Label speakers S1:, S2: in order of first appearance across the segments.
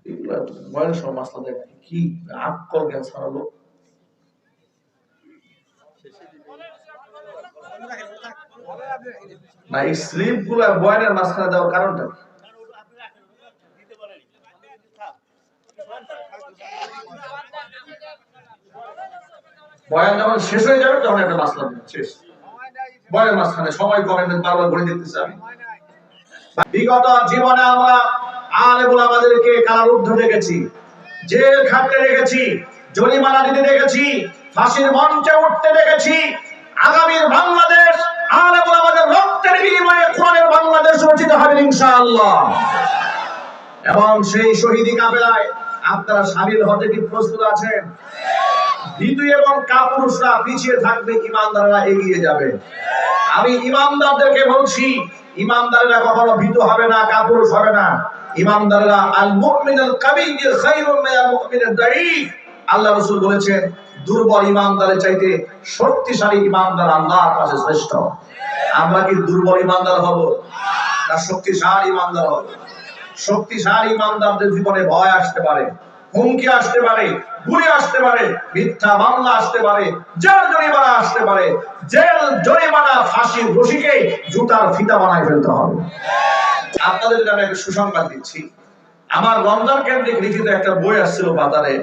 S1: এগুলা বয়স মাসলা দেখে কি আকল জ্ঞান ছাড়ালো। না এই স্লিপ গুলা বয়ানের মাঝখানে দেওয়ার কারণটা কি? বয়ান যখন শেষ হয়ে যাবে তখন একটা মাসলা শেষ। বয়ানের মাঝখানে সময় কমেন বারবার ঘুরে দেখতেছি আমি। বিগত জীবনে আমরা আলেমুল আমাদেরকে কারারুদ্ধ দেখেছি, জেল খাটতে দেখেছি, জরিমানা দিতে দেখেছি, ফাঁসির মঞ্চে উঠতে দেখেছি। আগামীর বাংলাদেশ আলেমুল আমাদের রক্তের বিনিময়ে কোরআনের বাংলাদেশ রচিত হবে ইনশাআল্লাহ। এবং সেই শহীদি কাফেলায় আপনারা শামিল হতে কি প্রস্তুত আছেন? ভীতু এবং কাপুরুষরা পিছিয়ে থাকবে, ইমানদাররা এগিয়ে যাবে। আমি ইমানদারদেরকে বলছি, ইমানদাররা কখনো ভীতু হবে না, কাপুরুষ হবে না। ইমানদাররা আল মুমিনুল কাবিয়্যু খায়রুম মিনাল মুমিনিদ দাঈফ। আল্লাহ রাসূল বলেছেন, দুর্বল ইমানদারের চাইতে শক্তিশালী ইমানদার আল্লাহর কাছে শ্রেষ্ঠ। আমরা কি দুর্বল ইমানদার হব না শক্তিশালী ইমানদার হব? শক্তিশালী ইমানদারদের জীবনে ভয় আসতে পারে, হুমকি আসতে পারে, গুলি আসতে পারে, মিথ্যা মামলা আসতে পারে, জেল জরিমানা আসতে পারে। জেল জরিমানা ফাঁসির রশিকে জুতার ফিতা বানায় ফেলতে হবে। আপনাদের জন্য আমি একটা সুসংবাদ দিচ্ছি। আমার রমজান কেন্দ্রিক লিখিত একটা বই আসছিল বাজারে।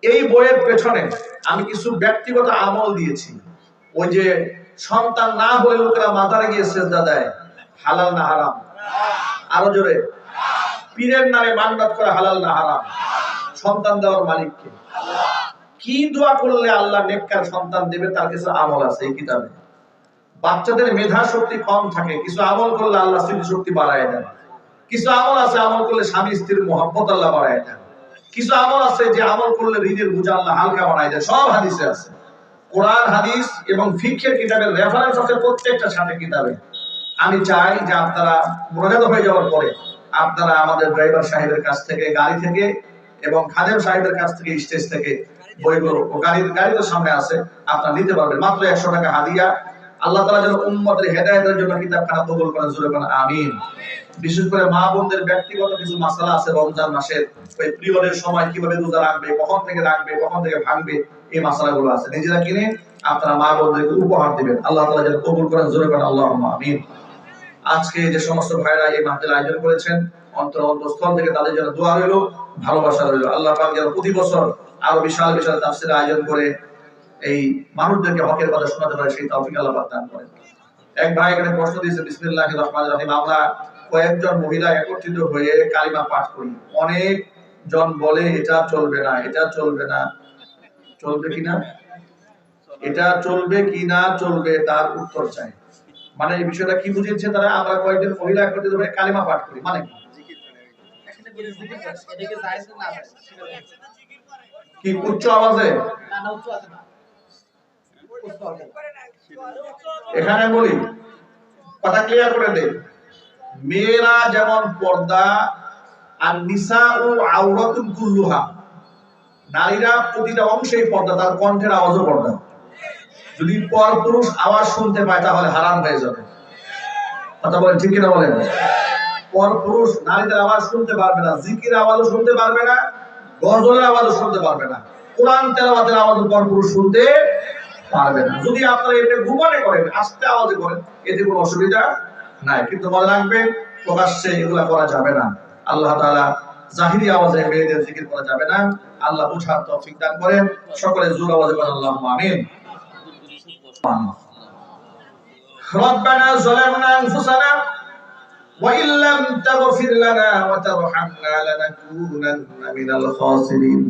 S1: এই বইয়ের পেছনে আমি কিছু ব্যক্তিগত আমল দিয়েছি। ওই যে সন্তান না হলে লোকেরা মাজারে গিয়ে সেজদা দেয়, হালাল না হারাম? আরো জোরে। পীরের নামে মান্নাত করা হালাল না হারাম? সন্তান দেওয়ার মালিককে। কি দোয়া করলে আল্লাহ নেককার সন্তান দেবে তার কিছু আমল আছে এই কিতাবে। বাচ্চাদের মেধা শক্তি কম থাকে, কিছু আমল করলে আল্লাহ স্মৃতি শক্তি বাড়ায় দেন। কিছু আমল আছে আমল করলে স্বামী স্ত্রীর মহব্বত আল্লাহ বাড়ায় দেন। কিছু আমল আছে যে আমল করলে ঋণের বোঝা আল্লাহ হালকা বানায় দেয়। সব হাদিসে আছে। কোরআন হাদিস এবং ফিকহের কিতাবের রেফারেন্স আছে প্রত্যেকটা সাথে কিতাবে। আমি চাই যে আপনারা মুনাজাত হয়ে যাওয়ার পরে আপনারা আমাদের ড্রাইভার সাহেবের কাছ থেকে, গাড়ি থেকে এবং খাদেম সাহেবের কাছ থেকে, স্টেজ থেকে বইগুলো গাড়ি তো সামনে আছে, আপনারা নিতে পারবেন। মাত্র 100 টাকা হাদিয়া। আল্লাহ তাআলা যেন উম্মতের হেদায়েতের জন্য কিতাবখানা কবুল করেন, জোরে বলেন আমিন। বিশেষ করে মা বোনদের ব্যক্তিগত কিছু মাসালা আছে রমজান মাসের, ওই পিরিয়ডের সময় কিভাবে রোজা রাখবে, কখন থেকে রাখবে, কখন থেকে ভাঙবে, এই মাসালাগুলো আছে। নিজেরা কিনে আপনারা মা বোনদেরকে উপহার দিবেন। আল্লাহ তাআলা যেন কবুল করেন, জোরে বলেন আল্লাহুম্মা আমিন। আজকে যে সমস্ত ভাইরা এই মাহফিল আয়োজন করেছেন, অন্তরস্থল থেকে তাদের জন্য দোয়া রইল, ভালোবাসা রইল। আল্লাহ পাক যেন প্রতি বছর আরো বিশাল বিশাল তাফসীর আয়োজন করে এই মানুষদেরকে হকের কথা শোনাতে পারে, সেই তৌফিক আল্লাহ পাক দান করেন। এক ভাই এখানে প্রশ্ন দিয়েছে, বিসমিল্লাহির রহমানির রহিম। আমরা কয়েকজন মহিলা একত্রিত হয়ে কালিমা পাঠ করি, অনেক জন বলে এটা চলবে না, এটা চলবে না, চলবে কিনা? এটা চলবে কিনা চলবে তার উত্তর চাই। মানে এই বিষয়টা কি বুঝিয়েছে তারা? আমরা কয়েকজন মহিলা একত্রিত হয়ে কালিমা পাঠ করি মানে কি? উচ্চ আওয়াজে? এখানে বলি, কথা ক্লিয়ার করে দেই। মেয়েরা যেমন পর্দা, আর নিসাউ আওরাতুন কুল্লুহা, নারীরা প্রতিটা অংশেই পর্দা, তার কণ্ঠের আওয়াজও পর্দা। যদি পরপুরুষ আওয়াজ শুনতে পায় তাহলে হারাম হয়ে যাবে। কথা বলেন ঠিক কিনা বলেন? পরপুরুষ নারীদের আওয়াজ শুনতে পারবে না, জিকির আওয়াজও শুনতে পারবে না, গজলের আওয়াজও শুনতে পারবে না, কোরআন তেলাওয়াতের আওয়াজও পরপুরুষ শুনতে পারবে না। যদি আপনারা এটা গোপনে করেন, আস্তে আওয়াজে করেন, এতে কোনো অসুবিধা নাই। কিন্তু মনে রাখবেন, প্রকাশ্যে এগুলা করা যাবে না। আল্লাহ তাআলা জাহিরি আওয়াজে মেয়েদের জিকির করা যাবে না। আল্লাহ বুঝার তৌফিক দান করেন। সকলে জোর আওয়াজে বলেন আল্লাহুম্মা আমিন। ربنا ظلمنا أنفسنا وإن لم تغفر لنا وترحمنا لنكونن من الخاسرين